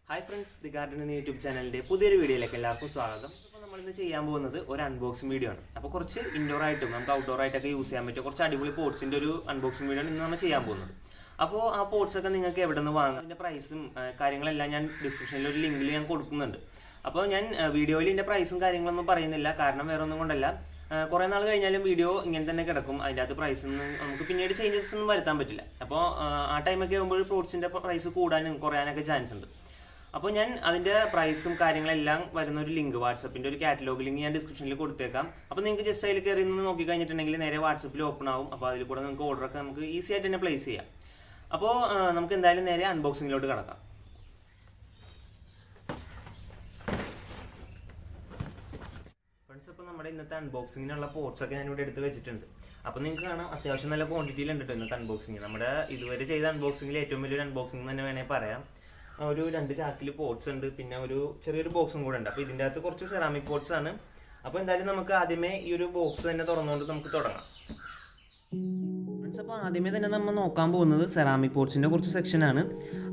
Hi friends, the Garden in YouTube channel. പുതിയൊരു വീഡിയോയിലേക്ക് എല്ലാവർക്കും സ്വാഗതം. അപ്പോൾ നമ്മൾ ഇന്ന് ചെയ്യാൻ പോകുന്നത് ഒരു അൺബോക്സിംഗ് വീഡിയോ ആണ്. അപ്പോൾ കുറച്ച് ഇൻഡോർ ആയിട്ടും നമുക്ക് ഔട്ട്ഡോർ ആയിട്ടൊക്കെ യൂസ് ചെയ്യാൻ പറ്റിയ കുറച്ച് അടിപൊളി പോട്ട്സിന്റെ ഒരു അൺബോക്സിംഗ് വീഡിയോ ആണ് ഇന്ന് നമ്മൾ ചെയ്യാൻ പോകുന്നത്. അപ്പോൾ ആ പോട്ട്സ് ഒക്കെ നിങ്ങൾക്ക് എവിടെ നിന്ന് വാങ്ങാം, അതിന്റെ പ്രൈസും കാര്യങ്ങളെല്ലാം ഞാൻ ഡിസ്ക്രിപ്ഷനിൽ ഒരു ലിങ്കിൽ ഞാൻ കൊടുക്കുന്നുണ്ട്. അപ്പോൾ ഞാൻ വീഡിയോയിൽ ഇതിന്റെ പ്രൈസും കാര്യങ്ങളൊന്നും പറയുന്നില്ല, കാരണം വേറെ ഒന്നും കൊണ്ടല്ല. കുറേ നാൾ കഴിഞ്ഞാലും വീഡിയോ ഇങ്ങനെ തന്നെ കിടക്കും. അതിൻ്റെ അകത്ത് പ്രൈസൊന്നും നമുക്ക് പിന്നീട് ചേഞ്ചസ് ഒന്നും വരുത്താൻ പറ്റില്ല. അപ്പോൾ ആ ടൈമൊക്കെ ആകുമ്പോൾ ഫ്രൂട്ട്സിൻ്റെ പ്രൈസ് കൂടാനും കുറയാനൊക്കെ ചാൻസ് ഉണ്ട്. അപ്പോൾ ഞാൻ അതിൻ്റെ പ്രൈസും കാര്യങ്ങളെല്ലാം വരുന്ന ഒരു ലിങ്ക്, വാട്സപ്പിൻ്റെ ഒരു കാറ്റലോഗ് ലിങ്ക് ഞാൻ ഡിസ്ക്രിപ്ഷനിൽ കൊടുത്തേക്കാം. അപ്പോൾ നിങ്ങൾക്ക് ജസ്റ്റ് അതിൽ കയറി നിന്ന് നോക്കി കഴിഞ്ഞിട്ടുണ്ടെങ്കിൽ നേരെ വാട്സപ്പിൽ ഓപ്പൺ ആവും. അപ്പോൾ അതിൽ കൂടെ നിങ്ങൾക്ക് ഓർഡറൊക്കെ നമുക്ക് ഈസി ആയിട്ട് തന്നെ പ്ലേസ് ചെയ്യാം. അപ്പോൾ നമുക്ക് എന്തായാലും നേരെ അൺബോക്സിങ്ങിലോട്ട് കിടക്കാം. ഫ്രണ്ട്സ്, അപ്പോൾ നമ്മുടെ ഇന്നത്തെ അൺബോക്സിങ്ങിനുള്ള പോട്ട്സൊക്കെ ഞാനിവിടെ എടുത്ത് വെച്ചിട്ടുണ്ട്. അപ്പോൾ നിങ്ങൾക്ക് കാണാം അത്യാവശ്യം നല്ല ക്വാണ്ടിറ്റിയിലുണ്ട് കേട്ടോ ഇന്നത്തെ അൺബോക്സിങ്. നമ്മുടെ ഇതുവരെ ചെയ്ത അൺബോക്സിങ്ങിൽ ഏറ്റവും വലിയൊരു അൺബോക്സിങ് തന്നെ വേണേൽ പറയാം. ഒരു 2 ചാക്കിൽ പോട്ട്സ് ഉണ്ട്, പിന്നെ ഒരു ചെറിയൊരു ബോക്സും കൂടെ ഉണ്ട്. അപ്പോൾ ഇതിൻ്റെ അകത്ത് കുറച്ച് സെറാമിക് പോട്ട്സ് ആണ്. അപ്പോൾ എന്തായാലും നമുക്ക് ആദ്യമേ ഈ ഒരു ബോക്സ് തന്നെ തുറന്നുകൊണ്ട് നമുക്ക് തുടങ്ങാം. ഫ്രണ്ട്സ്, അപ്പോൾ ആദ്യമേ തന്നെ നമ്മൾ നോക്കാൻ പോകുന്നത് സെറാമിക് പോട്ട്സിൻ്റെ കുറച്ച് സെക്ഷനാണ്.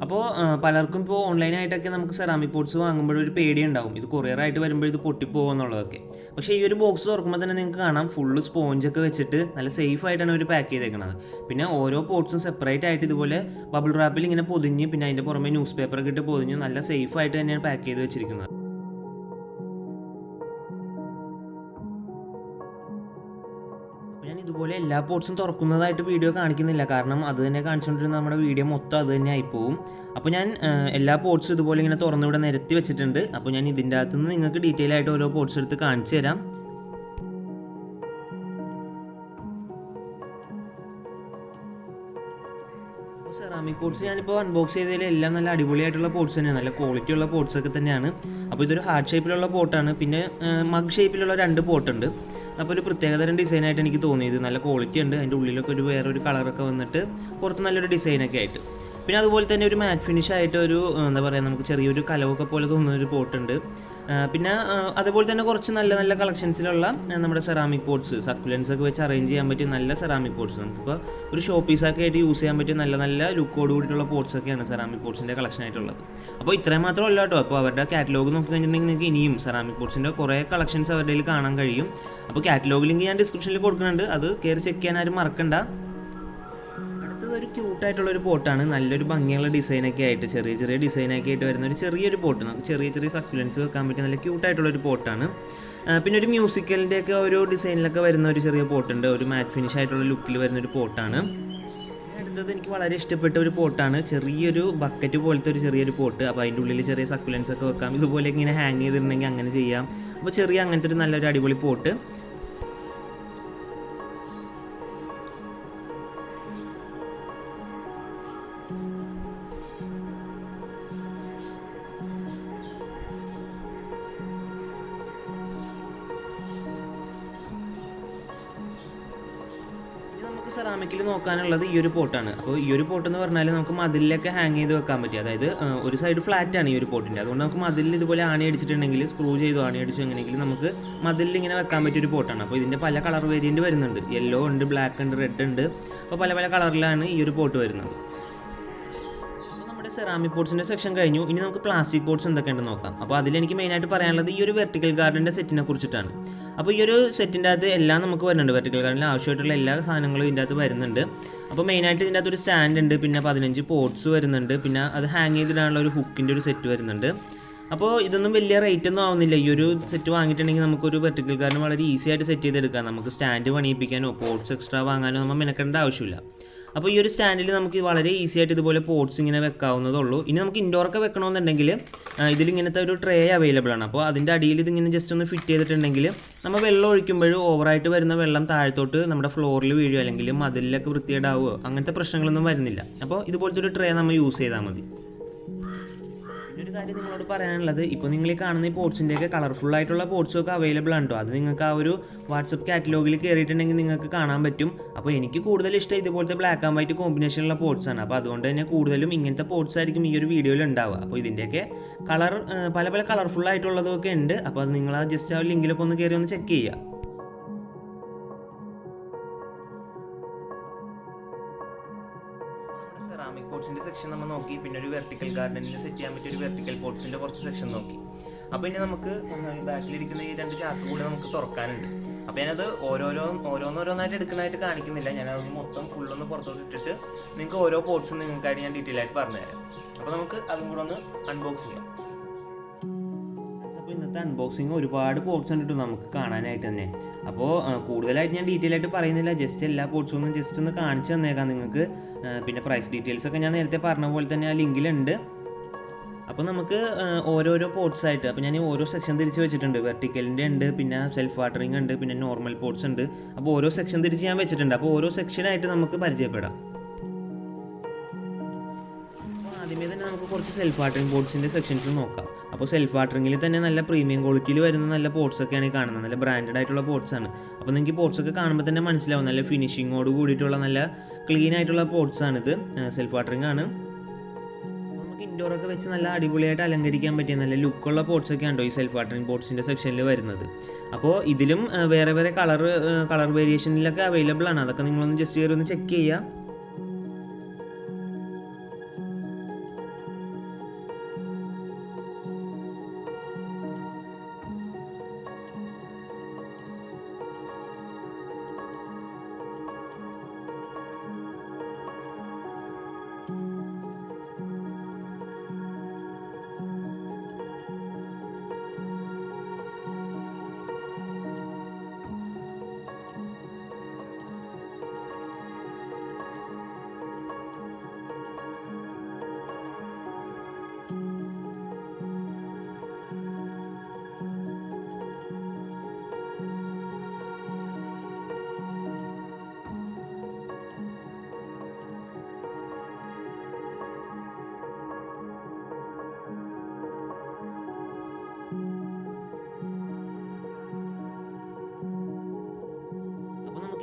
അപ്പോൾ പലർക്കും ഇപ്പോൾ ഓൺലൈനായിട്ടൊക്കെ നമുക്ക് സെറാമിക് പോട്ട്സ് വാങ്ങുമ്പോഴൊരു പേടി ഉണ്ടാവും, ഇത് കൊറിയറായിട്ട് വരുമ്പോൾ ഇത് പൊട്ടിപ്പോകുമെന്നുള്ളതൊക്കെ. പക്ഷേ ഈ ഒരു ബോക്സ് തുറക്കുമ്പോൾ തന്നെ നിങ്ങൾക്ക് കാണാം ഫുള്ള് സ്പോഞ്ചൊക്കെ വെച്ചിട്ട് നല്ല സേഫ് ആയിട്ടാണ് അവർ പാക്ക് ചെയ്തേക്കുന്നത്. പിന്നെ ഓരോ പോട്ട്സും സെപ്പറേറ്റ് ആയിട്ട് ഇതുപോലെ ബബിൾ റാപ്പിൽ ഇങ്ങനെ പൊതിഞ്ഞ്, പിന്നെ അതിൻ്റെ പുറമെ ന്യൂസ് പേപ്പറൊക്കെ ഇട്ട് പൊതിഞ്ഞ് നല്ല സേഫ് ആയിട്ട് തന്നെയാണ് പാക്ക് ചെയ്ത് വെച്ചിരിക്കുന്നത്. ഞാൻ ഇതുപോലെ എല്ലാ പോട്ട്സും തുറക്കുന്നതായിട്ട് വീഡിയോ കാണിക്കുന്നില്ല, കാരണം അത് തന്നെ കാണിച്ചുകൊണ്ടിരുന്ന നമ്മുടെ വീഡിയോ മൊത്തം അത് തന്നെ ആയിപ്പോവും. അപ്പോൾ ഞാൻ എല്ലാ പോട്ട്സും ഇതുപോലെ ഇങ്ങനെ തുറന്നിവിടെ നിരത്തി വെച്ചിട്ടുണ്ട്. അപ്പോൾ ഞാൻ ഇതിൻ്റെ അകത്ത് നിന്ന് നിങ്ങൾക്ക് ഡീറ്റെയിൽ ആയിട്ട് ഓരോ പോട്ട്സ് എടുത്ത് കാണിച്ചു തരാം. സെറാമിക് പോട്ട്സ് ഞാനിപ്പോൾ അൺബോക്സ് ചെയ്തതിൽ എല്ലാം നല്ല അടിപൊളിയായിട്ടുള്ള പോട്ട്സ് തന്നെയാണ്, നല്ല ക്വാളിറ്റി ഉള്ള പോട്ട്സ് ഒക്കെ തന്നെയാണ്. അപ്പോൾ ഇതൊരു ഹാർട്ട് ഷേപ്പിലുള്ള പോട്ടാണ്, പിന്നെ മഗ് ഷേപ്പിലുള്ള 2 പോട്ടുണ്ട്. അപ്പോൾ ഒരു പ്രത്യേകതരം ഡിസൈനായിട്ട് എനിക്ക് തോന്നിയത്, നല്ല ക്വാളിറ്റി ഉണ്ട്. അതിൻ്റെ ഉള്ളിലൊക്കെ ഒരു വേറൊരു കളറൊക്കെ വന്നിട്ട് പുറത്ത് നല്ലൊരു ഡിസൈനൊക്കെ ആയിട്ട്. പിന്നെ അതുപോലെ തന്നെ ഒരു മാറ്റ് ഫിനിഷ് ആയിട്ട് ഒരു എന്താ പറയുക, നമുക്ക് ചെറിയൊരു കലവൊക്കെ പോലെ തോന്നുന്നൊരു പോട്ടുണ്ട്. പിന്നെ അതുപോലെ തന്നെ കുറച്ച് നല്ല നല്ല കളക്ഷൻസിലുള്ള നമ്മുടെ സെറാമിക് പോട്ട്സ്, സക്കുലൻസ് ഒക്കെ വെച്ച് അറേഞ്ച് ചെയ്യാൻ പറ്റിയ നല്ല സെറാമിക് പോട്ട്സ്, നമുക്കിപ്പോൾ ഒരു ഷോ പീസൊക്കെ ആയിട്ട് യൂസ് ചെയ്യാൻ പറ്റിയ നല്ല നല്ല ലുക്കോട് കൂടിയിട്ടുള്ള പോട്ട്സൊക്കെയാണ് സെറാമിക് പോട്ട്സിൻ്റെ കളക്ഷൻ ആയിട്ടുള്ളത്. അപ്പോൾ ഇത്രയും മാത്രമല്ല കേട്ടോ, അപ്പോൾ അവരുടെ കാറ്റലോഗ് നോക്കി കഴിഞ്ഞിട്ടുണ്ടെങ്കിൽ നിങ്ങൾക്ക് ഇനിയും സെറാമിക് പോട്ട്സിൻ്റെ കുറേ കളക്ഷൻസ് അവരുടെ കയ്യിൽ കാണാൻ കഴിയും. അപ്പോൾ കാറ്റലോഗ് ലിങ്ക് ഞാൻ ഡിസ്ക്രിപ്ഷനിൽ കൊടുക്കുന്നുണ്ട്, അത് കയറി ചെക്ക് ചെയ്യാൻ ആരും മറക്കണ്ട. ഒരു ക്യൂട്ടായിട്ടുള്ളൊരു പോട്ടാണ്, നല്ലൊരു ഭംഗിയുള്ള ഡിസൈനൊക്കെ ആയിട്ട്, ചെറിയ ചെറിയ ഡിസൈനൊക്കെ ആയിട്ട് വരുന്ന ഒരു ചെറിയൊരു പോട്ട്, നമുക്ക് ചെറിയ ചെറിയ സക്കുലൻസ് വെക്കാൻ പറ്റിയ നല്ല ക്യൂട്ടായിട്ടുള്ളൊരു പോട്ടാണ്. പിന്നെ ഒരു മ്യൂസിക്കലിൻ്റെയൊക്കെ ഒരു ഡിസൈനിലൊക്കെ വരുന്ന ഒരു ചെറിയ പോട്ടുണ്ട്, ഒരു മാറ്റ് ഫിനിഷ് ആയിട്ടുള്ള ലുക്കിൽ വരുന്നൊരു പോട്ടാണ്. അടുത്തത് എനിക്ക് വളരെ ഇഷ്ടപ്പെട്ട ഒരു പോട്ടാണ്, ചെറിയൊരു ബക്കറ്റ് പോലത്തെ ഒരു ചെറിയൊരു പോട്ട്. അപ്പോൾ അതിൻ്റെ ഉള്ളിൽ ചെറിയ സക്കുലൻസ് ഒക്കെ വെക്കാം, ഇതുപോലെ ഇങ്ങനെ ഹാങ് ചെയ്തിട്ടുണ്ടെങ്കിൽ അങ്ങനെ ചെയ്യാം. അപ്പോൾ ചെറിയ അങ്ങനത്തെ ഒരു നല്ലൊരു അടിപൊളി പോട്ട്. സെറാമിക്കിൽ നോക്കാനുള്ളത് ഈ ഒരു പോട്ടാണ്. അപ്പോൾ ഈ ഒരു പോട്ട് എന്ന് പറഞ്ഞാൽ നമുക്ക് മതിലൊക്കെ ഹാങ് ചെയ്ത് വെക്കാൻ പറ്റും. അതായത് ഒരു സൈഡ് ഫ്ലാറ്റ് ആണ് ഈ ഒരു പോട്ടിൻ്റെ, അതുകൊണ്ട് നമുക്ക് മതിലിൽ ഇതുപോലെ ആണി അടിച്ചിട്ടുണ്ടെങ്കിൽ, സ്ക്രൂ ചെയ്തോ ആണി അടിച്ചോ എങ്ങനെയെങ്കിലും നമുക്ക് മതിലിൽ ഇങ്ങനെ വെക്കാൻ പറ്റിയൊരു പോട്ടാണ്. അപ്പോൾ ഇതിൻ്റെ പല കളർ വേരിയൻറ്റ് വരുന്നുണ്ട്, യെല്ലോ ഉണ്ട്, ബ്ലാക്ക് ഉണ്ട്, റെഡ് ഉണ്ട്. അപ്പോൾ പല പല കളറിലാണ് ഈ ഒരു പോട്ട് വരുന്നത്. സെറാമിക് പോട്ട്സിൻ്റെ സെക്ഷൻ കഴിഞ്ഞു. ഇനി നമുക്ക് പ്ലാസ്റ്റിക് പോട്ട്സ് എന്തൊക്കെയുണ്ടെന്ന് നോക്കാം. അപ്പോൾ അതിലെനിക്ക് മെയിനായിട്ട് പറയാനുള്ളത് ഈ ഒരു വെർട്ടിക്കൽ ഗാർഡൻ്റെ സെറ്റിനെ കുറിച്ചിട്ടാണ്. അപ്പോൾ ഈ ഒരു സെറ്റിൻ്റെ അകത്ത് എല്ലാം നമുക്ക് വരുന്നുണ്ട്, വെർട്ടിക്കൽ ഗാർഡനിൽ ആവശ്യമായിട്ടുള്ള എല്ലാ സാധനങ്ങളും ഇതിൻ്റെ അകത്ത് വരുന്നുണ്ട്. അപ്പോൾ മെയിനായിട്ട് ഇതിൻ്റെ അകത്ത് ഒരു സ്റ്റാൻഡ് ഉണ്ട്, പിന്നെ 15 പോട്ട്സ് വരുന്നുണ്ട്, പിന്നെ അത് ഹാങ് ചെയ്തിടാനുള്ള ഒരു ഹുക്കിൻ്റെ ഒരു സെറ്റ് വരുന്നുണ്ട്. അപ്പോൾ ഇതൊന്നും വലിയ റേറ്റ് ഒന്നും ആവുന്നില്ല. ഈ ഒരു സെറ്റ് വാങ്ങിയിട്ടുണ്ടെങ്കിൽ നമുക്കൊരു വെർട്ടിക്കൽ ഗാർഡൻ വളരെ ഈസി ആയിട്ട് സെറ്റ് ചെയ്തെടുക്കാം. നമുക്ക് സ്റ്റാൻഡ് പണിയിപ്പിക്കാനോ പോട്ട്സ് എക്സ്ട്രാ വാങ്ങാനോ നമ്മൾ മെനക്കേണ്ട ആവശ്യമില്ല. അപ്പോൾ ഈ ഒരു സ്റ്റാൻഡിൽ നമുക്ക് വളരെ ഈസി ആയിട്ട് ഇതുപോലെ പോട്ട്സ് ഇങ്ങനെ വെക്കാവുന്നതുള്ളൂ. ഇനി നമുക്ക് ഇൻഡോറൊക്കെ വെക്കണമെന്നുണ്ടെങ്കിൽ ഇതിലിങ്ങനത്തെ ഒരു ട്രേ അവൈലബിൾ ആണ്. അപ്പോൾ അതിൻ്റെ അടിയിൽ ഇതിങ്ങനെ ജസ്റ്റ് ഒന്ന് ഫിറ്റ് ചെയ്തിട്ടുണ്ടെങ്കിൽ നമ്മൾ വെള്ളം ഒഴിക്കുമ്പോഴും ഓവറായിട്ട് വരുന്ന വെള്ളം താഴത്തോട്ട് നമ്മുടെ ഫ്ലോറിൽ വീഴുകയോ അല്ലെങ്കിൽ മതിലൊക്കെ വൃത്തികേടാവുകയോ അങ്ങനത്തെ പ്രശ്നങ്ങളൊന്നും വരുന്നില്ല. അപ്പോൾ ഇതുപോലത്തെ ഒരു ട്രേ നമ്മൾ യൂസ് ചെയ്താൽ മതി. ഒരു കാര്യം നിങ്ങളോട് പറയാനുള്ളത്, ഇപ്പോൾ നിങ്ങൾ ഈ കാണുന്ന ഈ പോട്ട്സിൻ്റെയൊക്കെ കളർഫുൾ ആയിട്ടുള്ള പോട്ട്സും ഒക്കെ അവൈലബിൾ ആണ് കേട്ടോ. അത് നിങ്ങൾക്ക് ആ ഒരു വാട്സപ്പ് കാറ്റലോഗിൽ കയറിയിട്ടുണ്ടെങ്കിൽ നിങ്ങൾക്ക് കാണാൻ പറ്റും. അപ്പോൾ എനിക്ക് കൂടുതൽ ഇഷ്ടം ഇതുപോലത്തെ ബ്ലാക്ക് ആൻഡ് വൈറ്റ് കോമ്പിനേഷനുള്ള പോട്ട്സാണ്. അപ്പോൾ അതുകൊണ്ട് തന്നെ കൂടുതലും ഇങ്ങനത്തെ പോട്ട്സ് ആയിരിക്കും ഈ ഒരു വീഡിയോയിൽ ഉണ്ടാവുക. അപ്പോൾ ഇതിൻ്റെയൊക്കെ കളർ പല പല കളർഫുൾ ആയിട്ടുള്ളതൊക്കെ ഉണ്ട്. അപ്പോൾ അത് നിങ്ങൾ ജസ്റ്റ് ആ ലിങ്കിലൊക്കെ ഒന്ന് കയറി ഒന്ന് ചെക്ക് ചെയ്യുക. സെറാമിക് പോട്ട്സിൻ്റെ സെക്ഷൻ നമ്മൾ നോക്കി നോക്കി, പിന്നെ ഒരു വെർട്ടിക്കൽ ഗാർഡനിൽ സെറ്റ് ചെയ്യാൻ പറ്റിയ ഒരു വെർട്ടിക്കൽ പോട്ട്സിൻ്റെ കുറച്ച് സെക്ഷൻ നോക്കി. അപ്പോൾ ഇനി നമുക്ക് ബാക്കിലിരിക്കുന്ന ഈ 2 ചാക്ക് കൂടെ നമുക്ക് തുറക്കാനുണ്ട്. അപ്പോൾ ഞാനത് ഓരോന്നോരോന്നായിട്ട് എടുക്കുന്നതായിട്ട് കാണിക്കുന്നില്ല, ഞാനത് മൊത്തം ഫുള്ളൊന്ന് പുറത്തോട്ട് ഇട്ടിട്ട് നിങ്ങൾക്ക് ഓരോ പോട്ട്സും നിങ്ങൾക്കായിട്ട് ഞാൻ ഡീറ്റെയിൽ ആയിട്ട് പറഞ്ഞുതരാം. അപ്പോൾ നമുക്ക് അതും കൂടെ ഒന്ന് അൺബോക്സ് ചെയ്യാം. അപ്പോൾ ഇന്നത്തെ അൺബോക്സിങ് ഒരുപാട് പോട്ട്സ് ഉണ്ട് നമുക്ക് കാണാനായിട്ട് തന്നെ. അപ്പോൾ കൂടുതലായിട്ട് ഞാൻ ഡീറ്റെയിൽ ആയിട്ട് പറയുന്നില്ല, ജസ്റ്റ് എല്ലാ പോട്ട്സും ഒന്ന് ജസ്റ്റ് ഒന്ന് കാണിച്ചു തന്നേക്കാം നിങ്ങൾക്ക്. പിന്നെ പ്രൈസ് ഡീറ്റെയിൽസ് ഒക്കെ ഞാൻ നേരത്തെ പറഞ്ഞ പോലെ തന്നെ ആ ലിങ്കിലുണ്ട്. അപ്പോൾ നമുക്ക് ഓരോരോ പോട്ട്സ് ആയിട്ട്, അപ്പോൾ ഞാൻ ഓരോ സെക്ഷൻ തിരിച്ച് വെച്ചിട്ടുണ്ട്. വെർട്ടിക്കലിൻ്റെ ഉണ്ട്, പിന്നെ സെൽഫ് വാട്ടറിങ് ഉണ്ട്, പിന്നെ നോർമൽ പോട്ട്സ് ഉണ്ട്. അപ്പോൾ ഓരോ സെക്ഷൻ തിരിച്ച് ഞാൻ വെച്ചിട്ടുണ്ട്. അപ്പോൾ ഓരോ സെക്ഷനായിട്ട് നമുക്ക് പരിചയപ്പെടാം. അപ്പോൾ ആദ്യമേ തന്നെ നമുക്ക് കുറച്ച് സെൽഫ് വാട്ടറിങ് പോട്ട്സിൻ്റെ സെക്ഷൻസ് നോക്കാം. അപ്പോൾ സെൽഫ് വാട്ടറിങ്ങിൽ തന്നെ നല്ല പ്രീമിയം ക്വാളിറ്റിയിൽ വരുന്ന നല്ല പോട്ട്സൊക്കെയാണ് ഈ കാണുന്നത്. നല്ല ബ്രാൻഡഡ് ആയിട്ടുള്ള പോട്ട്സാണ്. അപ്പോൾ നിങ്ങൾക്ക് പോട്ട്സൊക്കെ കാണുമ്പോൾ തന്നെ മനസ്സിലാവും, നല്ല ഫിനിഷിങ്ങോട് കൂടിയിട്ടുള്ള നല്ല ക്ലീൻ ആയിട്ടുള്ള പോട്ട്സാണിത്. സെൽഫ് വാട്ടറിങ് ആണ്. ഇൻഡോറൊക്കെ വെച്ച് നല്ല അടിപൊളിയായിട്ട് അലങ്കരിക്കാൻ പറ്റിയ നല്ല ലുക്കുള്ള പോട്ട്സൊക്കെ ഉണ്ടോ ഈ സെൽഫ് വാട്ടറിങ് പോട്ട്സിൻ്റെ സെക്ഷനിൽ വരുന്നത്. അപ്പോൾ ഇതിലും വേറെ വേറെ കളർ വേരിയേഷനിലൊക്കെ അവൈലബിൾ ആണ്. അതൊക്കെ നിങ്ങളൊന്ന് ജസ്റ്റ് കയറി ഒന്ന് ചെക്ക് ചെയ്യുക.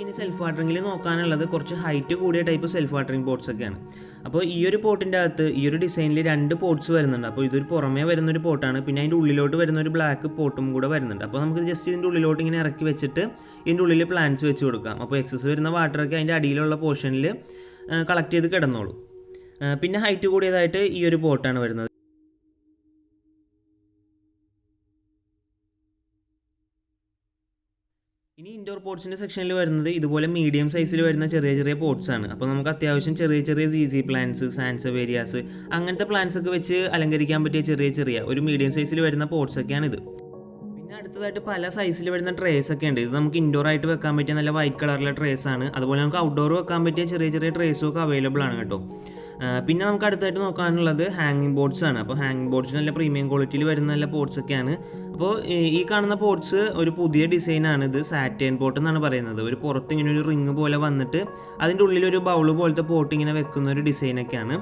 ഇനി സെൽഫ് വാട്ടറിങ്ങിൽ നോക്കാനുള്ളത് കുറച്ച് ഹൈറ്റ് കൂടിയ ടൈപ്പ് സെൽഫ് വാട്ടറിങ് പോട്ട്സ് ഒക്കെയാണ്. അപ്പോൾ ഈ ഒരു പോട്ടിൻ്റെ അകത്ത് ഈ ഒരു ഡിസൈനിൽ 2 പോട്ട്സ് വരുന്നുണ്ട്. അപ്പോൾ ഇതൊരു പുറമേ വരുന്നൊരു പോട്ടാണ്, പിന്നെ അതിൻ്റെ ഉള്ളിലോട്ട് വരുന്ന ഒരു ബ്ലാക്ക് പോട്ടും കൂടെ വരുന്നുണ്ട്. അപ്പോൾ നമുക്ക് ജസ്റ്റ് ഇതിൻ്റെ ഉള്ളിലോട്ട് ഇങ്ങനെ ഇറക്കി വെച്ചിട്ട് ഇതിൻ്റെ ഉള്ളിൽ പ്ലാന്റ്സ് വെച്ച് കൊടുക്കാം. അപ്പോൾ എക്സസ് വരുന്ന വാട്ടറൊക്കെ അതിൻ്റെ അടിയിലുള്ള പോർഷനിൽ കളക്ട് ചെയ്ത് കിടന്നോളൂ. പിന്നെ ഹൈറ്റ് കൂടിയതായിട്ട് ഈ ഒരു പോട്ടാണ് വരുന്നത്. ഇനി ഇൻഡോർ പോട്ട്സിൻ്റെ സെക്ഷനിൽ വരുന്നത് ഇതുപോലെ മീഡിയം സൈസിൽ വരുന്ന ചെറിയ ചെറിയ പോട്ട്സ് ആണ്. അപ്പോൾ നമുക്ക് അത്യാവശ്യം ചെറിയ ചെറിയ ZZ പ്ലാന്റ്സ്, സാൻസവേരിയാസ് അങ്ങനത്തെ പ്ലാന്റ്സ് ഒക്കെ വെച്ച് അലങ്കരിക്കാൻ പറ്റിയ ചെറിയ ഒരു മീഡിയം സൈസിൽ വരുന്ന പോട്ട്സ് ഒക്കെയാണിത്. പിന്നെ അടുത്തതായിട്ട് പല സൈസിൽ വരുന്ന ട്രേസ് ഒക്കെ ഉണ്ട്. ഇത് നമുക്ക് ഇൻഡോർ ആയിട്ട് വെക്കാൻ പറ്റിയ നല്ല വൈറ്റ് കളറിലെ ട്രേസ് ആണ്. അതുപോലെ നമുക്ക് ഔട്ട്ഡോർ വെക്കാൻ പറ്റിയ ചെറിയ ട്രേസും ഒക്കെ അവൈലബിൾ ആണ് കേട്ടോ. പിന്നെ നമുക്ക് അടുത്തായിട്ട് നോക്കാനുള്ളത് ഹാങ്ങിങ് ബോർഡ്സ് ആണ്. അപ്പോൾ ഹാങ്ങിങ് ബോർഡ്സ് നല്ല പ്രീമിയം ക്വാളിറ്റിയിൽ വരുന്ന നല്ല പോട്ട്സ് ഒക്കെയാണ്. അപ്പോൾ ഈ കാണുന്ന പോട്ട്സ് ഒരു പുതിയ ഡിസൈനാണ്. ഇത് സാറ്റേൺ പോട്ട് എന്നാണ് പറയുന്നത്. ഒരു പുറത്ത് ഇങ്ങനെ ഒരു റിങ് പോലെ വന്നിട്ട് അതിൻ്റെ ഉള്ളിലൊരു ബൗൾ പോലത്തെ പോട്ട് ഇങ്ങനെ വെക്കുന്ന ഒരു ഡിസൈനൊക്കെയാണ്.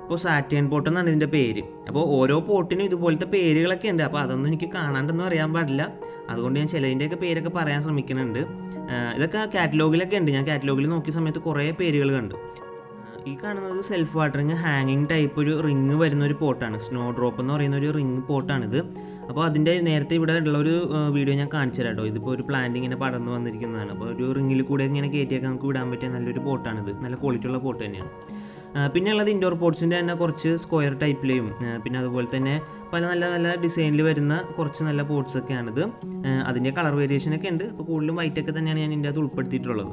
അപ്പോൾ സാറ്റേൺ പോട്ട് എന്നാണ് ഇതിൻ്റെ പേര്. അപ്പോൾ ഓരോ പോട്ടിനും ഇതുപോലത്തെ പേരുകളൊക്കെ ഉണ്ട്. അപ്പോൾ അതൊന്നും എനിക്ക് കാണാണ്ടെന്നും അറിയാൻ പാടില്ല, അതുകൊണ്ട് ഞാൻ ചിലതിൻ്റെയൊക്കെ പേരൊക്കെ പറയാൻ ശ്രമിക്കുന്നുണ്ട്. ഇതൊക്കെ കാറ്റലോഗിലൊക്കെ ഉണ്ട്. ഞാൻ കാറ്റലോഗിൽ നോക്കിയ സമയത്ത് കുറേ പേരുകൾ കണ്ടു. ഈ കാണുന്നത് സെൽഫ് വാട്ടറിങ് ഹാങ്ങിങ് ടൈപ്പ് ഒരു റിങ് വരുന്ന ഒരു പോട്ടാണ്. സ്നോ ഡ്രോപ്പ് എന്ന് പറയുന്ന ഒരു റിങ് പോട്ടാണിത്. അപ്പോൾ അതിൻ്റെ നേരത്തെ ഇവിടെ ഉള്ളൊരു വീഡിയോ ഞാൻ കാണിച്ചു തരാം കേട്ടോ. ഇതിപ്പോൾ ഒരു പ്ലാന്റ് ഇങ്ങനെ പടർന്ന് വന്നിരിക്കുന്നതാണ്. അപ്പോൾ ഒരു റിങ്ങിൽ കൂടെ ഇങ്ങനെ കയറ്റിയൊക്കെ നമുക്ക് വിടാൻ പറ്റിയ നല്ലൊരു പോട്ടാണിത്. നല്ല ക്വാളിറ്റി ഉള്ള പോട്ട് തന്നെയാണ്. പിന്നെ ഉള്ളത് ഇൻഡോർ പോട്ട്സിൻ്റെ തന്നെ കുറച്ച് സ്ക്വയർ ടൈപ്പിലെയും പിന്നെ അതുപോലെ തന്നെ പല നല്ല ഡിസൈനിൽ വരുന്ന കുറച്ച് നല്ല പോട്ട്സൊക്കെയാണിത്. അതിൻ്റെ കളർ വേരിയേഷനൊക്കെ ഉണ്ട്. അപ്പോൾ കൂടുതലും വൈറ്റൊക്കെ തന്നെയാണ് ഞാൻ ഇതിൻ്റെ അകത്ത് ഉൾപ്പെടുത്തിയിട്ടുള്ളത്.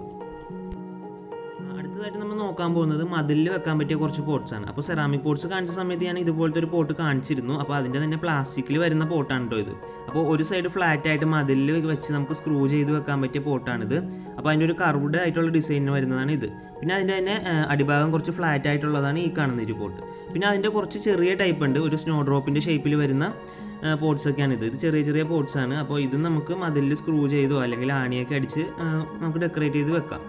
അടുത്തതായിട്ട് നമ്മൾ നോക്കാൻ പോകുന്നത് മതിലിൽ വെക്കാൻ പറ്റിയ കുറച്ച് പോട്ട്സ് ആണ്. അപ്പോൾ സെറാമിക് പോട്ട്സ് കാണിച്ച സമയത്ത് ഞാൻ ഇതുപോലത്തെ ഒരു പോട്ട് കാണിച്ചിരുന്നു. അപ്പോൾ അതിൻ്റെ തന്നെ പ്ലാസ്റ്റിക്കിൽ വരുന്ന പോട്ടാണ് കേട്ടോ ഇത്. അപ്പോൾ ഒരു സൈഡ് ഫ്ലാറ്റ് ആയിട്ട് മതിലിൽ വെച്ച് നമുക്ക് സ്ക്രൂ ചെയ്ത് വെക്കാൻ പറ്റിയ പോട്ടാണിത്. അപ്പോൾ അതിൻ്റെ ഒരു കർവ്ഡ് ആയിട്ടുള്ള ഡിസൈനിന് വരുന്നതാണ് ഇത്. പിന്നെ അതിൻ്റെ തന്നെ അടിഭാഗം കുറച്ച് ഫ്ലാറ്റ് ആയിട്ടുള്ളതാണ് ഈ കാണുന്ന ഒരു പോട്ട്. പിന്നെ അതിൻ്റെ കുറച്ച് ചെറിയ ടൈപ്പ് ഉണ്ട്, ഒരു സ്നോ ഡ്രോപ്പിൻ്റെ ഷേപ്പിൽ വരുന്ന പോട്ട്സൊക്കെയാണ് ഇത്. ചെറിയ പോട്ട്സാണ്. അപ്പോൾ ഇത് നമുക്ക് മതിലിൽ സ്ക്രൂ ചെയ്തോ അല്ലെങ്കിൽ ആണിയൊക്കെ അടിച്ച് നമുക്ക് ഡെക്കറേറ്റ് ചെയ്ത് വെക്കാം.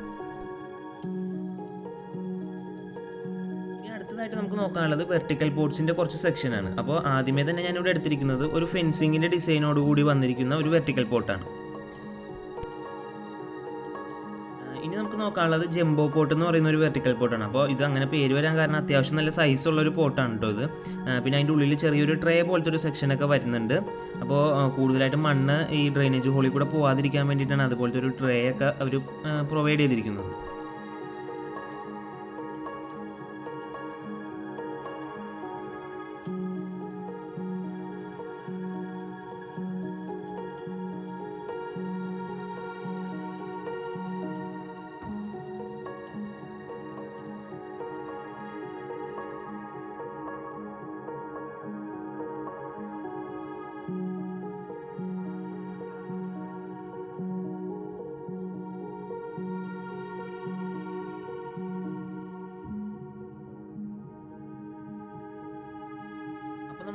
അടുത്തതായിട്ട് നമുക്ക് നോക്കാനുള്ളത് വെർട്ടിക്കൽ പോട്ട്സിൻ്റെ കുറച്ച് സെക്ഷനാണ്. അപ്പോൾ ആദ്യമേ തന്നെ ഞാനിവിടെ എടുത്തിരിക്കുന്നത് ഒരു ഫെൻസിങ്ങിൻ്റെ ഡിസൈനോട് കൂടി വന്നിരിക്കുന്ന ഒരു വെർട്ടിക്കൽ പോട്ടാണ്. ഇനി നമുക്ക് നോക്കാനുള്ളത് ജംബോ പോട്ട് എന്ന് പറയുന്ന ഒരു വെർട്ടിക്കൽ പോട്ടാണ്. അപ്പോൾ ഇത് അങ്ങനെ പേര് വരാൻ കാരണം അത്യാവശ്യം നല്ല സൈസുള്ളൊരു പോട്ടാണ് കേട്ടോ ഇത്. പിന്നെ അതിൻ്റെ ഉള്ളിൽ ചെറിയൊരു ട്രേ പോലത്തെ ഒരു സെക്ഷനൊക്കെ വരുന്നുണ്ട്. അപ്പോൾ കൂടുതലായിട്ട് മണ്ണ് ഈ ഡ്രെയിനേജ് ഹോളിൽ കൂടെ പോകാതിരിക്കാൻ വേണ്ടിയിട്ടാണ് അതുപോലത്തെ ഒരു ട്രേ ഒക്കെ അവർ പ്രൊവൈഡ് ചെയ്തിരിക്കുന്നത്.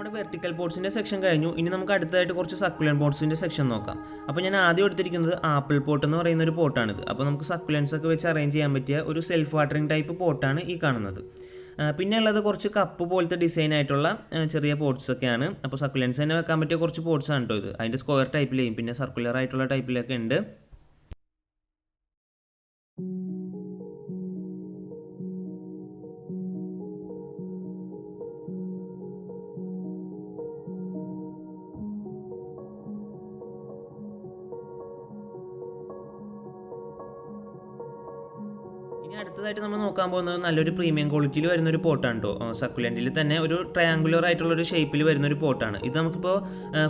നമ്മുടെ വെർട്ടിക്കൽ പോട്ട്സിൻ്റെ സെക്ഷൻ കഴിഞ്ഞു. ഇനി നമുക്ക് അടുത്തതായിട്ട് കുറച്ച് സക്കുലൻ പോട്ട്സിൻ്റെ സെക്ഷൻ നോക്കാം. അപ്പോൾ ഞാൻ ആദ്യം എടുത്തിരിക്കുന്നത് ആപ്പിൾ പോട്ട് എന്ന് പറയുന്ന ഒരു പോട്ടാണിത്. അപ്പോൾ നമുക്ക് സക്കുലൻസ് ഒക്കെ വെച്ച് അറേഞ്ച് ചെയ്യാൻ പറ്റിയ ഒരു സെൽഫ് വാട്ടറിങ് ടൈപ്പ് പോട്ടാണ് ഈ കാണുന്നത്. പിന്നെ ഉള്ളത് കുറച്ച് കപ്പ് പോലത്തെ ഡിസൈൻ ആയിട്ടുള്ള ചെറിയ പോട്ട്സ് ഒക്കെയാണ്. അപ്പോൾ സക്കുലൻസ് തന്നെ വെക്കാൻ പറ്റിയ കുറച്ച് പോട്ട്സ് ആണ് കേട്ടോ ഇത്. അതിൻ്റെ സ്ക്വയർ ടൈപ്പിലെയും പിന്നെ സർക്കുലർ ആയിട്ടുള്ള ടൈപ്പിലൊക്കെ ഉണ്ട്. ഇനി അടുത്തതായിട്ട് നമ്മൾ നോക്കാൻ പോകുന്നത് നല്ലൊരു പ്രീമിയം ക്വാളിറ്റിയിൽ വരുന്നൊരു പോട്ടാണ് കേട്ടോ. സക്കുലൻറ്റിൽ തന്നെ ഒരു ട്രയാങ്കുലർ ആയിട്ടുള്ളൊരു ഷേപ്പിൽ വരുന്നൊരു പോട്ടാണ് ഇത്. നമുക്കിപ്പോൾ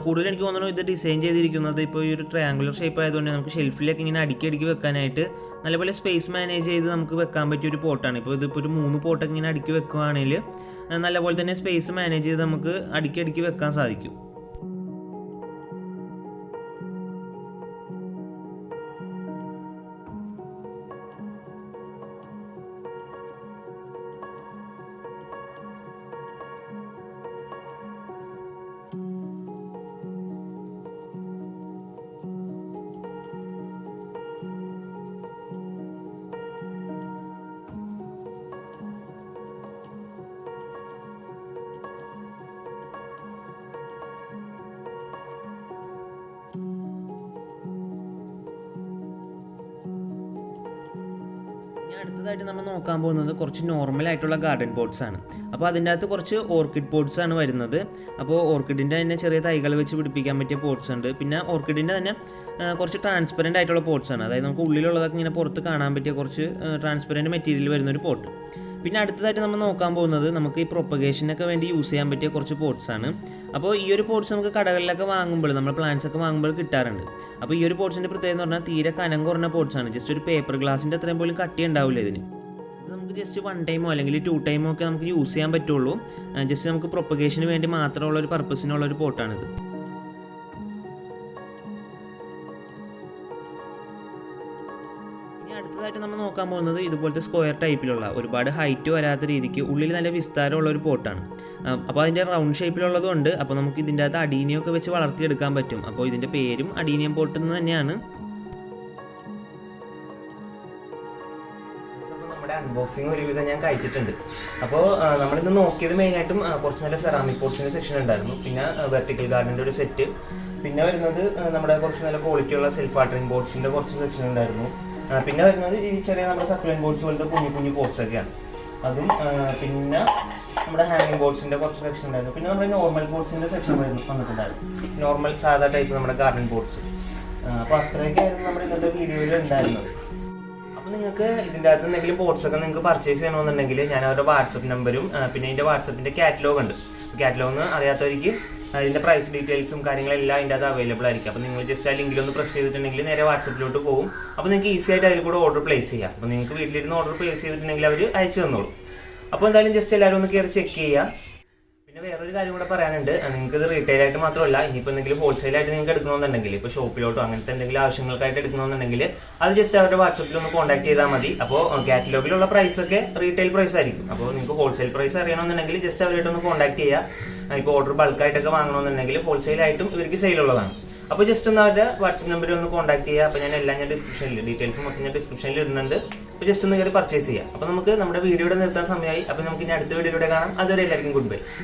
കൂടുതൽ എനിക്ക് തോന്നുന്നു ഇത് ഡിസൈൻ ചെയ്തിരിക്കുന്നത് ഇപ്പോൾ ഈ ഒരു ട്രയാങ്കുലർ ഷേപ്പ് ആയതുകൊണ്ട് നമുക്ക് ഷെൽഫിലേക്ക് ഇങ്ങനെ അടുക്കി വെക്കാനായിട്ട് നല്ലപോലെ സ്പേസ് മാനേജ് ചെയ്ത് നമുക്ക് വെക്കാൻ പറ്റിയ ഒരു പോട്ടാണ്. ഇപ്പോൾ ഇതിപ്പോൾ ഒരു 3 പോട്ടൊക്കെ ഇങ്ങനെ അടുക്കി വെക്കുകയാണെങ്കിൽ നല്ലപോലെ തന്നെ സ്പേസ് മാനേജ് ചെയ്ത് നമുക്ക് അടുക്കി വെക്കാൻ സാധിക്കും. അടുത്തതായിട്ട് നമ്മൾ നോക്കാൻ പോകുന്നത് കുറച്ച് നോർമൽ ആയിട്ടുള്ള ഗാർഡൻ പോട്ട്സ് ആണ്. അപ്പോൾ അതിൻ്റെ അകത്ത് കുറച്ച് ഓർക്കിഡ് പോട്ട്സ് ആണ് വരുന്നത്. അപ്പോൾ ഓർക്കിഡിൻ്റെ തന്നെ ചെറിയ തൈകൾ വെച്ച് പിടിപ്പിക്കാൻ പറ്റിയ പോട്ട്സ് ഉണ്ട്. പിന്നെ ഓർക്കിഡിൻ്റെ തന്നെ കുറച്ച് ട്രാൻസ്പെറൻ്റ് ആയിട്ടുള്ള പോട്ട്സ് ആണ്. അതായത് നമുക്ക് ഉള്ളിലുള്ളതൊക്കെ ഇങ്ങനെ പുറത്ത് കാണാൻ പറ്റിയ കുറച്ച് ട്രാൻസ്പെറൻറ്റ് മെറ്റീരിയൽ വരുന്നൊരു പോട്ട്. പിന്നെ അടുത്തതായിട്ട് നമ്മൾ നോക്കാൻ പോകുന്നത് നമുക്ക് ഈ പ്രൊപ്പഗേഷനൊക്കെ വേണ്ടി യൂസ് ചെയ്യാൻ പറ്റിയ കുറച്ച് പോട്ട്സ് ആണ്. അപ്പോൾ ഈ ഒരു പോട്ട്സ് നമുക്ക് കടകളിലൊക്കെ വാങ്ങുമ്പോൾ നമ്മൾ പ്ലാന്റ്സ് ഒക്കെ വാങ്ങുമ്പോൾ കിട്ടാറുണ്ട്. അപ്പോൾ ഈ ഒരു പോട്ട്സിൻ്റെ പ്രത്യേകത എന്ന് പറഞ്ഞാൽ തീരെ കനം കുറഞ്ഞ പോട്ട്സ് ആണ്. ജസ്റ്റ് ഒരു പേപ്പർ ഗ്ലാസിൻ്റെ അത്രയും പോലും കട്ടി ഉണ്ടാവില്ല ഇതിന്. ഇത് നമുക്ക് ജസ്റ്റ് 1 ടൈമോ അല്ലെങ്കിൽ 2 ടൈമോ ഒക്കെ നമുക്ക് യൂസ് ചെയ്യാൻ പറ്റുള്ളൂ. ജസ്റ്റ് നമുക്ക് പ്രൊപ്പഗേഷന് വേണ്ടി മാത്രമുള്ള ഒരു പർപ്പസിനുള്ള ഒരു പോട്ടാണിത്. അടുത്തതായിട്ട് നമ്മൾ നോക്കാൻ പോകുന്നത് ഇതുപോലത്തെ സ്ക്വയർ ടൈപ്പിലുള്ള ഒരുപാട് ഹൈറ്റ് വരാത്ത രീതിക്ക് ഉള്ളിൽ നല്ല വിസ്താരമുള്ള ഒരു പോട്ടാണ്. അപ്പോൾ അതിൻ്റെ റൗണ്ട് ഷേപ്പിലുള്ളതുകൊണ്ട് അപ്പോൾ നമുക്ക് ഇതിൻ്റെ അകത്ത് അഡീനിയൊക്കെ വെച്ച് വളർത്തിയെടുക്കാൻ പറ്റും. അപ്പോൾ ഇതിൻ്റെ പേരും അഡീനിയം പോട്ട് എന്ന് തന്നെയാണ്. നമ്മുടെ അൺബോക്സിങ് ഒരുവിധം ഞാൻ കഴിച്ചിട്ടുണ്ട്. അപ്പോൾ നമ്മളിന്ന് നോക്കിയത് മെയിനായിട്ടും കുറച്ച് നല്ല സെറാമിക് പോട്ട്സിൻ്റെ സെക്ഷൻ ഉണ്ടായിരുന്നു. പിന്നെ വെർട്ടിക്കൽ ഗാർഡൻ്റെ ഒരു സെറ്റ്, പിന്നെ വരുന്നത് നമ്മുടെ കുറച്ച് നല്ല ക്വാളിറ്റിയുള്ള സെൽഫ് വാട്ടറിങ് പോട്ട്സിൻ്റെ കുറച്ച് സെക്ഷൻ ഉണ്ടായിരുന്നു. പിന്നെ വരുന്നത് ഈ ചെറിയ നമ്മുടെ സക്കുലൻ ബോട്ട്സ് പോലത്തെ കുഞ്ഞു പോട്ട്സ് ഒക്കെയാണ് അതും. പിന്നെ നമ്മുടെ ഹാങ്ങിങ് ബോട്ട്സിൻ്റെ കുറച്ച് സെക്ഷൻ ഉണ്ടായിരുന്നു. പിന്നെ നമ്മുടെ നോർമൽ ബോട്ട്സിൻ്റെ സെക്ഷൻ വന്നിട്ടുണ്ടായിരുന്നു. നോർമൽ സാധാ ടൈപ്പ് നമ്മുടെ ഗാർഡൻ ബോട്ട്സ്. അപ്പോൾ അത്രയൊക്കെയായിരുന്നു നമ്മുടെ ഇന്നത്തെ വീഡിയോയിൽ ഉണ്ടായിരുന്നത്. അപ്പോൾ നിങ്ങൾക്ക് ഇതിൻ്റെ അകത്ത് എന്തെങ്കിലും ബോട്ട്സ് ഒക്കെ നിങ്ങൾക്ക് പർച്ചേസ് ചെയ്യണമെന്നുണ്ടെങ്കിൽ ഞാൻ അവരുടെ വാട്സപ്പ് നമ്പരും പിന്നെ ഇതിൻ്റെ വാട്സപ്പിൻ്റെ കാറ്റലോഗ് ഉണ്ട്. കാറ്റലോഗ് അറിയാത്തവർക്ക് അതിൻ്റെ പ്രൈസ് ഡീറ്റെയിൽസും കാര്യങ്ങളെല്ലാം അതിൻ്റെ അത് അവൈലബിൾ ആയിരിക്കും. അപ്പോൾ നിങ്ങൾ ജസ്റ്റ് ആ ലിങ്കിലൊന്ന് പ്രസ് ചെയ്തിട്ടുണ്ടെങ്കിൽ നേരെ വാട്സപ്പിലോട്ട് പോകും. അപ്പോൾ നിങ്ങൾക്ക് ഈസി ആയിട്ട് അതിൽ കൂടെ ഓർഡർ പ്ലേസ് ചെയ്യാം. അപ്പോൾ നിങ്ങൾക്ക് വീട്ടിലിരുന്ന് ഓർഡർ പ്ലേസ് ചെയ്തിട്ടുണ്ടെങ്കിൽ അവർ അയച്ചു തന്നോളൂ. അപ്പോൾ എന്തായാലും ജസ്റ്റ് എല്ലാവരും ഒന്ന് കയറി ചെക്ക് ചെയ്യുക. പിന്നെ വേറൊരു കാര്യം കൂടെ പറയാനുണ്ട്. നിങ്ങൾക്ക് ഇത് റീറ്റെയിൽ ആയിട്ട് മാത്രമല്ല, ഇനിയിപ്പോൾ എന്തെങ്കിലും ഹോൾസെയിലായിട്ട് നിങ്ങൾക്ക് എടുക്കണമെന്നുണ്ടെങ്കിൽ ഇപ്പോൾ ഷോപ്പിലോട്ടോ അങ്ങനത്തെ എന്തെങ്കിലും ആവശ്യങ്ങൾക്കായിട്ട് എടുക്കണമെന്നുണ്ടെങ്കിൽ അത് ജസ്റ്റ് അവരുടെ വാട്സപ്പിൽ ഒന്ന് കോൺടാക്ട് ചെയ്താൽ മതി. അപ്പോൾ കാറ്റലോഗിലുള്ള പ്രൈസൊക്കെ റീറ്റെയിൽ പ്രൈസ് ആയിരിക്കും. അപ്പോൾ നിങ്ങൾക്ക് ഹോൾസെയിൽ പ്രൈസ് അറിയണമെന്നുണ്ടെങ്കിൽ ജസ്റ്റ് അവരായിട്ടൊന്ന് കോൺടാക്ട് ചെയ്യുക. ഇപ്പോൾ ഓർഡർ ബൾക്കായിട്ടൊക്കെ വാങ്ങണമെന്നുണ്ടെങ്കിൽ ഹോൾസെയിലായിട്ടും ഇവർക്ക് സെയിലുള്ളതാണ്. അപ്പോൾ ജസ്റ്റ് ഒന്ന് അവരുടെ വാട്സപ്പ് നമ്പറിൽ ഒന്ന് കോൺടാക്ട് ചെയ്യുക. അപ്പോൾ ഞാൻ ഡിസ്ക്രിപ്ഷനിൽ ഡീറ്റെയിൽസ് മൊത്തം ഞാൻ ഡിസ്ക്രിപ്ഷനിൽ ഇടുന്നുണ്ട്. അപ്പോൾ ജസ്റ്റ് ഒന്ന് കയറി പർച്ചേസ് ചെയ്യാം. അപ്പോൾ നമുക്ക് നമ്മുടെ വീഡിയോയുടെ നിർത്താൻ സമയമായി. അപ്പോൾ നമുക്ക് ഇനി അടുത്ത വീഡിയോയിലൂടെ കാണാം. അതുവരെ എല്ലാവർക്കും ഗുഡ് ബൈ.